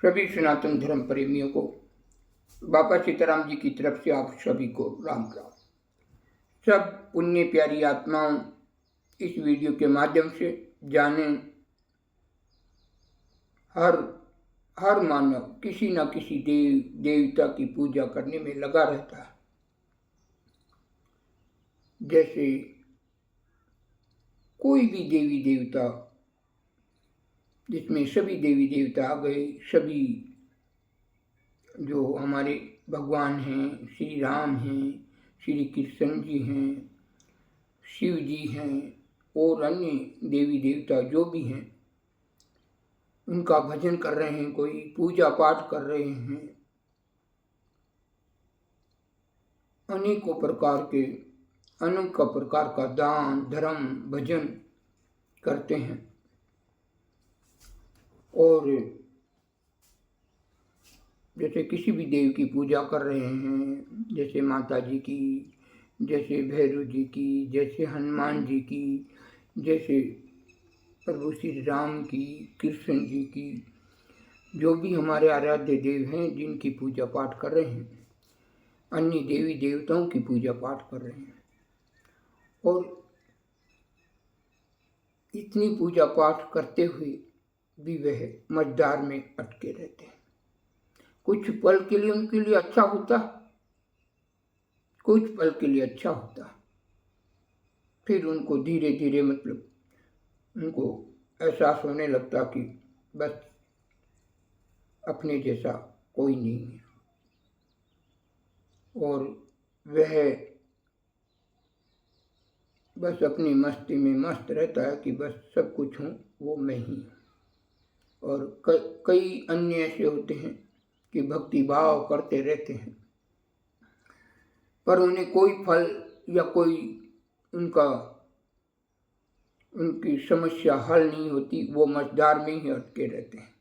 सभी सनातन धर्म प्रेमियों को बाबा सीताराम जी की तरफ से आप सभी को राम राम। सब पुण्य प्यारी आत्माओं इस वीडियो के माध्यम से जाने, हर मानव किसी न किसी देवता की पूजा करने में लगा रहता है। जैसे कोई भी देवी देवता, जिसमें सभी देवी देवता आ गए, सभी जो हमारे भगवान हैं, श्री राम हैं, श्री कृष्ण जी हैं, शिव जी हैं और अन्य देवी देवता जो भी हैं, उनका भजन कर रहे हैं, कोई पूजा पाठ कर रहे हैं, अनेकों प्रकार का दान धर्म भजन करते हैं। और जैसे किसी भी देव की पूजा कर रहे हैं, जैसे माता जी की, जैसे भैरव जी की, जैसे हनुमान जी की, जैसे प्रभु श्री राम की, कृष्ण जी की, जो भी हमारे आराध्य देव हैं जिनकी पूजा पाठ कर रहे हैं, अन्य देवी देवताओं की पूजा पाठ कर रहे हैं, और इतनी पूजा पाठ करते हुए भी वह मझधार में अटके रहते हैं। कुछ पल के लिए उनके लिए अच्छा होता, कुछ पल के लिए अच्छा होता, फिर उनको धीरे धीरे उनको एहसास होने लगता कि बस अपने जैसा कोई नहीं है, और वह बस अपनी मस्ती में मस्त रहता है कि बस सब कुछ हूँ वो मैं ही हूँ। और कई अन्य ऐसे होते हैं कि भक्ति भाव करते रहते हैं, पर उन्हें कोई फल या कोई उनकी समस्या हल नहीं होती। वो मझधार में ही अटके रहते हैं।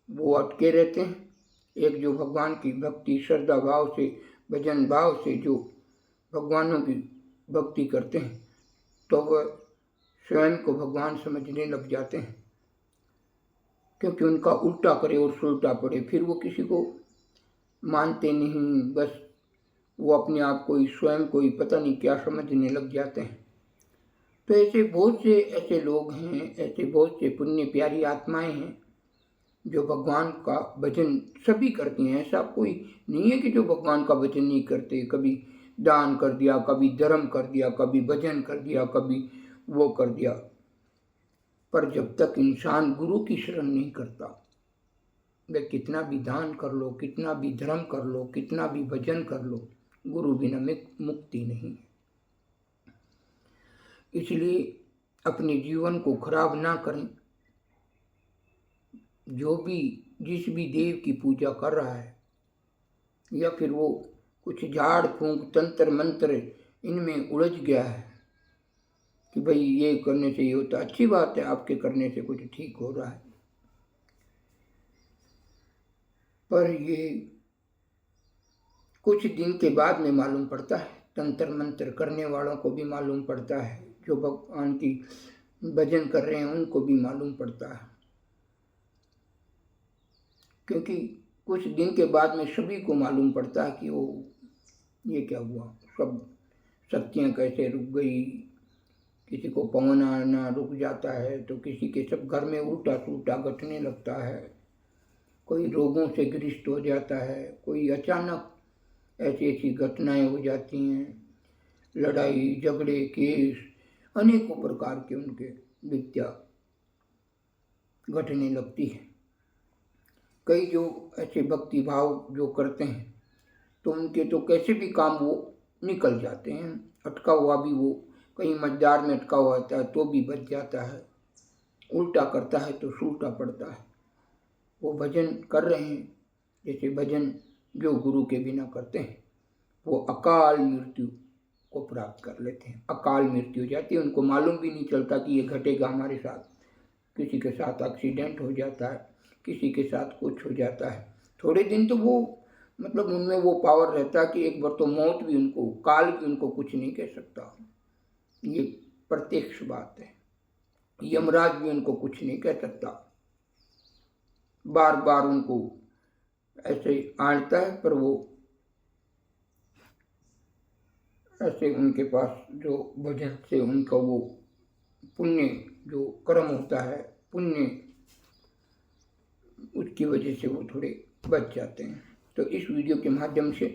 वो अटके रहते हैं। एक जो भगवान की भक्ति श्रद्धा भाव से, भजन भाव से जो भगवानों की भक्ति करते हैं, तो वह स्वयं को भगवान समझने लग जाते हैं, क्योंकि उनका उल्टा करे और सुलटा पड़े, फिर वो किसी को मानते नहीं, बस वो अपने आप को ही, स्वयं को ही पता नहीं क्या समझने लग जाते हैं। तो ऐसे बहुत से ऐसे लोग हैं, ऐसे बहुत से पुण्य प्यारी आत्माएं हैं जो भगवान का भजन सभी करती हैं। ऐसा कोई नहीं है कि जो भगवान का भजन नहीं करते। कभी दान कर दिया, कभी धर्म कर दिया, कभी भजन कर दिया, कभी वो कर दिया, पर जब तक इंसान गुरु की शरण नहीं करता, वह कितना भी दान कर लो, कितना भी धर्म कर लो, कितना भी भजन कर लो, गुरु बिना मुक्ति नहीं। इसलिए अपने जीवन को खराब ना करें। जो भी जिस भी देव की पूजा कर रहा है, या फिर वो कुछ झाड़ फूंक तंत्र मंत्र इनमें उलझ गया है कि भाई ये करने से ये होता, अच्छी बात है, आपके करने से कुछ ठीक हो रहा है, पर ये कुछ दिन के बाद में मालूम पड़ता है। तंत्र मंत्र करने वालों को भी मालूम पड़ता है, जो भगवान की भजन कर रहे हैं उनको भी मालूम पड़ता है, क्योंकि कुछ दिन के बाद में सभी को मालूम पड़ता है कि वो ये क्या हुआ, सब शक्तियाँ कैसे रुक गई। किसी को पवन आना रुक जाता है, तो किसी के सब घर में उल्टा सुल्टा घटने लगता है, कोई रोगों से ग्रस्त हो जाता है, कोई अचानक ऐसी ऐसी घटनाएं हो जाती हैं, लड़ाई झगड़े केस अनेकों प्रकार के उनके विद्या घटने लगती है। कई जो ऐसे भक्ति भाव जो करते हैं, तो उनके तो कैसे भी काम वो निकल जाते हैं। अटका हुआ भी वो कहीं मझधार में अटका हुआ होता है तो भी बच जाता है, उल्टा करता है तो सुलटा पड़ता है। वो भजन कर रहे हैं, जैसे भजन जो गुरु के बिना करते हैं, वो अकाल मृत्यु को प्राप्त कर लेते हैं। अकाल मृत्यु हो जाती है, उनको मालूम भी नहीं चलता कि ये घटेगा हमारे साथ। किसी के साथ एक्सीडेंट हो जाता है, किसी के साथ कुछ हो जाता है, थोड़े दिन तो वो उनमें वो पावर रहता है कि एक बार तो मौत भी उनको, काल भी उनको कुछ नहीं कह सकता। ये प्रत्यक्ष बात है। यमराज भी उनको कुछ नहीं कह सकता। बार बार उनको ऐसे आंटता है, पर वो ऐसे उनके पास जो भजन से उनका वो पुण्य जो कर्म होता है, पुण्य, उसकी वजह से वो थोड़े बच जाते हैं। तो इस वीडियो के माध्यम से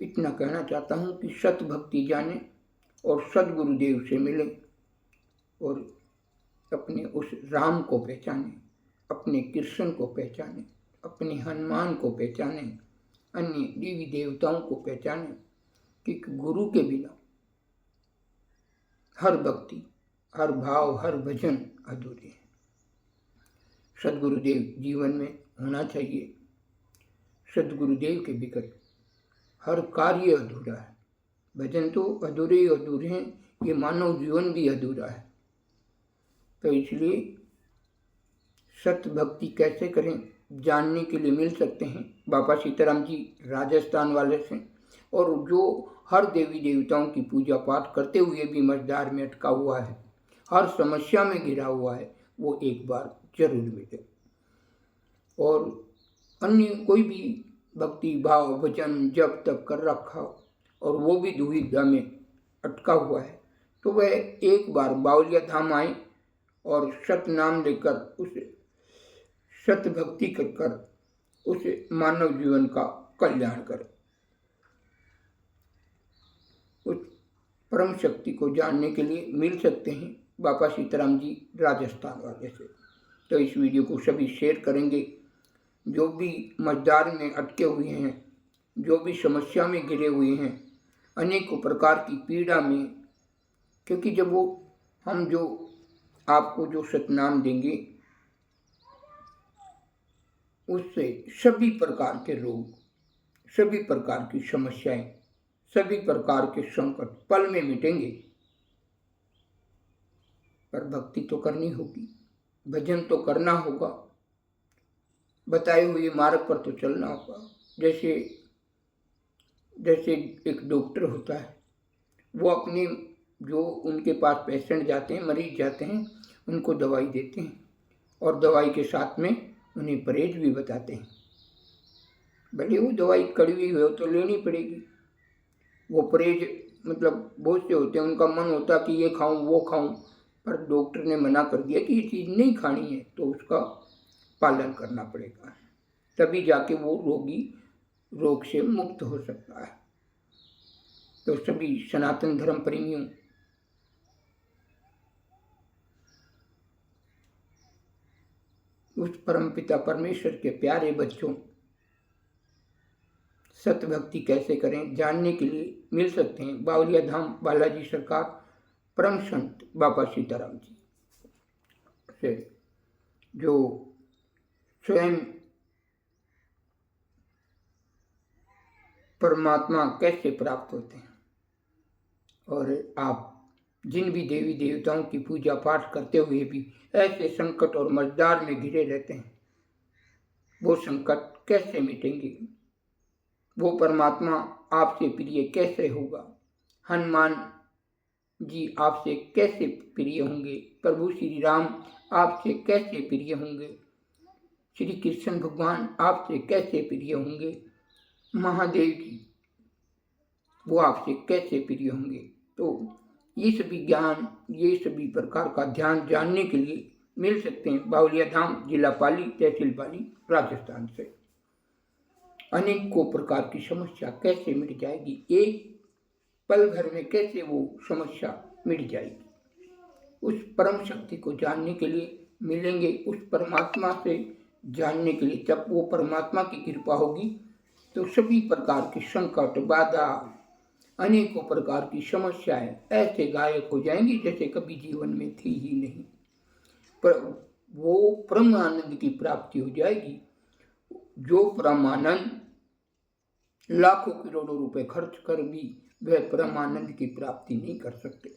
इतना कहना चाहता हूँ कि सत भक्ति जाने और सदगुरुदेव से मिले और अपने उस राम को पहचाने, अपने कृष्ण को पहचाने, अपने हनुमान को पहचाने, अन्य देवी देवताओं को पहचाने, कि गुरु के बिना हर भक्ति, हर भाव, हर भजन अधूरे है। सदगुरुदेव जीवन में होना चाहिए। सदगुरुदेव के बिगड़ हर कार्य अधूरा है। भजन तो अधूरे ही अधूरे हैं, ये मानव जीवन भी अधूरा है। तो इसलिए सत्य भक्ति कैसे करें जानने के लिए मिल सकते हैं बाबा सीताराम जी राजस्थान वाले से, और जो हर देवी देवताओं की पूजा पाठ करते हुए भी मझधार में अटका हुआ है, हर समस्या में घिरा हुआ है, वो एक बार जरूर मिले। और अन्य कोई भी भक्ति भाव भजन जब तक कर रखा और वो भी दुविधा में अटका हुआ है, तो वह एक बार बावलिया धाम आए और सत नाम लेकर उस सत भक्ति कर उस मानव जीवन का कल्याण करे। उस परम शक्ति को जानने के लिए मिल सकते हैं बाबा सीताराम जी राजस्थान वाले से। तो इस वीडियो को सभी शेयर करेंगे। जो भी मझधार में अटके हुए हैं, जो भी समस्या में घिरे हुए हैं, अनेकों प्रकार की पीड़ा में, क्योंकि जब वो हम जो आपको जो सतनाम देंगे उससे सभी प्रकार के रोग, सभी प्रकार की समस्याएं, सभी प्रकार के संकट पल में मिटेंगे। पर भक्ति तो करनी होगी, भजन तो करना होगा, बताए हुए मार्ग पर तो चलना होगा। जैसे जैसे एक डॉक्टर होता है, वो अपने जो उनके पास पेशेंट जाते हैं, मरीज जाते हैं, उनको दवाई देते हैं और दवाई के साथ में उन्हें परहेज भी बताते हैं। भले वो दवाई कड़वी हो तो लेनी पड़ेगी। वो परहेज मतलब बहुत से होते हैं, उनका मन होता है कि ये खाऊं वो खाऊं, पर डॉक्टर ने मना कर दिया कि ये चीज़ नहीं खानी है, तो उसका पालन करना पड़ेगा, तभी जाके वो रोगी रोग से मुक्त हो सकता है। तो सभी सनातन धर्म प्रेमियों, उस परमपिता परमेश्वर के प्यारे बच्चों, सत्य भक्ति कैसे करें जानने के लिए मिल सकते हैं बावलिया धाम बालाजी सरकार परम संत बाबा सीताराम जी से, जो स्वयं परमात्मा कैसे प्राप्त होते हैं। और आप जिन भी देवी देवताओं की पूजा पाठ करते हुए भी ऐसे संकट और मझधार में घिरे रहते हैं, वो संकट कैसे मिटेंगे, वो परमात्मा आपसे प्रिय कैसे होगा, हनुमान जी आपसे कैसे प्रिय होंगे, प्रभु श्री राम आपसे कैसे प्रिय होंगे, श्री कृष्ण भगवान आपसे कैसे प्रिय होंगे, महादेव जी वो आपसे कैसे प्रिय होंगे। तो ये सभी ज्ञान, ये सभी प्रकार का ध्यान जानने के लिए मिल सकते हैं बावलिया धाम, जिला पाली, तहसील पाली, राजस्थान से। अनेकों प्रकार की समस्या कैसे मिट जाएगी, एक पल भर में कैसे वो समस्या मिट जाएगी। उस परम शक्ति को जानने के लिए मिलेंगे, उस परमात्मा से जानने के लिए। जब वो परमात्मा की कृपा होगी तो सभी प्रकार की संकट, बाधा, अनेकों प्रकार की समस्याएं ऐसे गायब हो जाएंगी जैसे कभी जीवन में थी ही नहीं। पर वो परम आनंद की प्राप्ति हो जाएगी, जो परम आनंद लाखों करोड़ों रुपए खर्च कर भी वह परम आनंद की प्राप्ति नहीं कर सकते।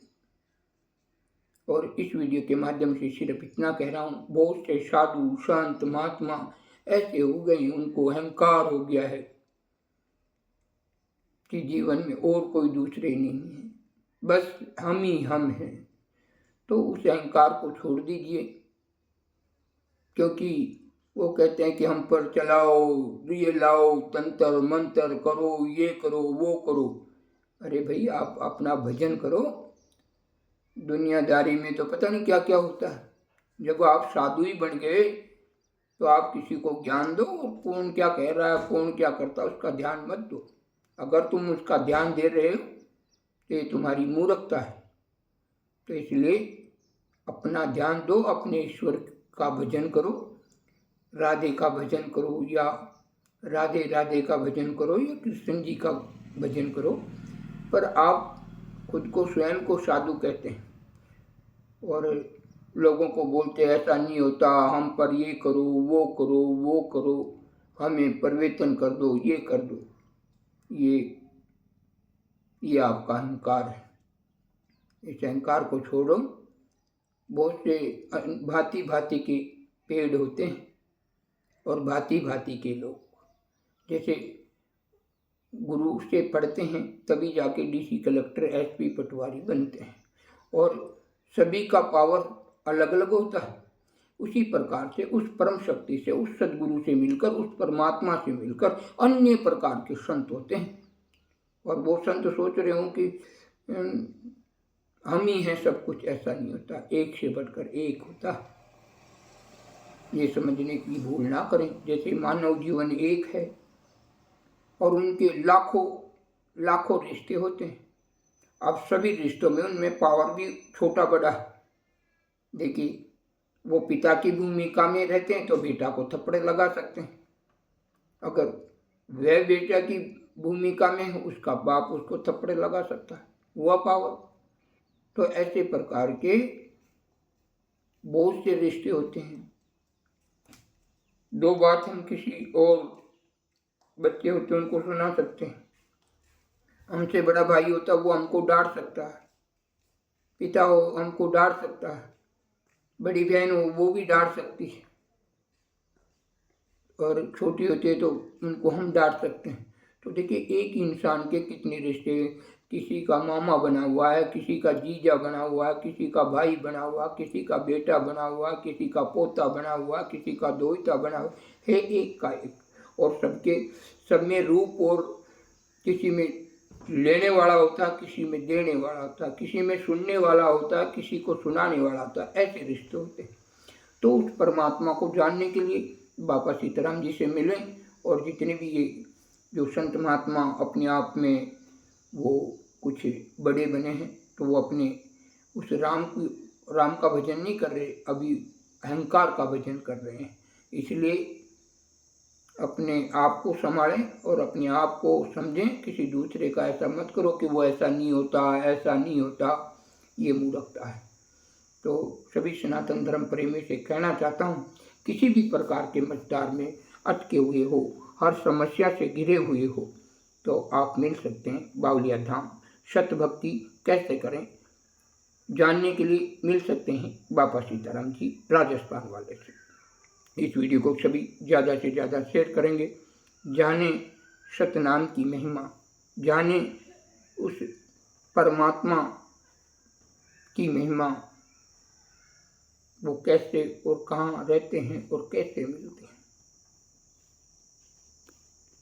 और इस वीडियो के माध्यम से सिर्फ इतना कह रहा हूँ, बहुत से साधु संत महात्मा ऐसे हो गए, उनको अहंकार हो गया है कि जीवन में और कोई दूसरे नहीं है, बस हम ही हम हैं। तो उस अहंकार को छोड़ दीजिए, क्योंकि वो कहते हैं कि हम पर चलाओ, ये लाओ, तंत्र मंत्र करो, ये करो, वो करो। अरे भाई, आप अपना भजन करो। दुनियादारी में तो पता नहीं क्या क्या होता है। जब आप साधु ही बन गए तो आप किसी को ज्ञान दो, कौन क्या कह रहा है, कौन क्या करता है, उसका ध्यान मत दो। अगर तुम उसका ध्यान दे रहे हो तो ये तुम्हारी मूर्खता है। तो इसलिए अपना ध्यान दो, अपने ईश्वर का भजन करो, राधे का भजन करो, या राधे राधे का भजन करो, या कृष्ण जी का भजन करो। पर आप खुद को स्वयं को साधु कहते हैं और लोगों को बोलते ऐसा नहीं होता, हम पर ये करो, वो करो, वो करो, हमें परिवर्तन कर दो, ये कर दो। ये आपका अहंकार है। इस अहंकार को छोड़ो। बहुत से भांति भांति के पेड़ होते हैं और भांति भांति के लोग। जैसे गुरु से पढ़ते हैं तभी जाके डीसी कलेक्टर, एसपी, पटवारी बनते हैं, और सभी का पावर अलग अलग होता है। उसी प्रकार से उस परम शक्ति से, उस सदगुरु से मिलकर, उस परमात्मा से मिलकर अन्य प्रकार के संत होते हैं। और वो संत सोच रहे हों कि हम ही हैं सब कुछ, ऐसा नहीं होता। एक से बढ़कर एक होता। ये समझने की भूल ना करें। जैसे मानव जीवन एक है और उनके लाखों लाखों रिश्ते होते हैं। अब सभी रिश्तों में उनमें पावर भी छोटा बड़ा है। देखिए, वो पिता की भूमिका में रहते हैं तो बेटा को थप्पड़ लगा सकते हैं। अगर वह बेटा की भूमिका में है, उसका बाप उसको थप्पड़ लगा सकता है, वह पावर। तो ऐसे प्रकार के बहुत से रिश्ते होते हैं। दो बात हम किसी और बच्चे होते हैं उनको सुना सकते हैं। हमसे बड़ा भाई होता है, वो हमको डांट सकता है। पिता हो हमको डांट सकता है, बड़ी बहन हो वो भी डांट सकती है, और छोटी होती है तो उनको हम डांट सकते हैं। तो देखिए, एक इंसान के कितने रिश्ते, किसी का मामा बना हुआ है, किसी का जीजा बना हुआ है, किसी का भाई बना हुआ, किसी का बेटा बना हुआ, किसी का पोता बना हुआ, किसी का दोहिता बना हुआ है, एक का एक। और सब में रूप, और किसी में लेने वाला होता है, किसी में देने वाला होता है, किसी में सुनने वाला होता है, किसी को सुनाने वाला होता है। ऐसे रिश्ते होते हैं। तो उस परमात्मा को जानने के लिए बाबा सीताराम जी से मिलें। और जितने भी ये जो संत महात्मा अपने आप में वो कुछ बड़े बने हैं, तो वो अपने उस राम का भजन नहीं कर रहे, अभी अहंकार का भजन कर रहे हैं। इसलिए अपने आप को संभालें और अपने आप को समझें। किसी दूसरे का ऐसा मत करो कि वो ऐसा नहीं होता, ऐसा नहीं होता। ये मूर्खता है। तो सभी सनातन धर्म प्रेमी से कहना चाहता हूँ, किसी भी प्रकार के मझधार में अटके हुए हो, हर समस्या से घिरे हुए हो, तो आप मिल सकते हैं बावलिया धाम। सत्य भक्ति कैसे करें जानने के लिए मिल सकते हैं बाबा सीताराम जी राजस्थान वाले से। इस वीडियो को सभी ज़्यादा से ज़्यादा शेयर करेंगे। जाने सतनाम की महिमा, जाने उस परमात्मा की महिमा, वो कैसे और कहाँ रहते हैं और कैसे मिलते हैं।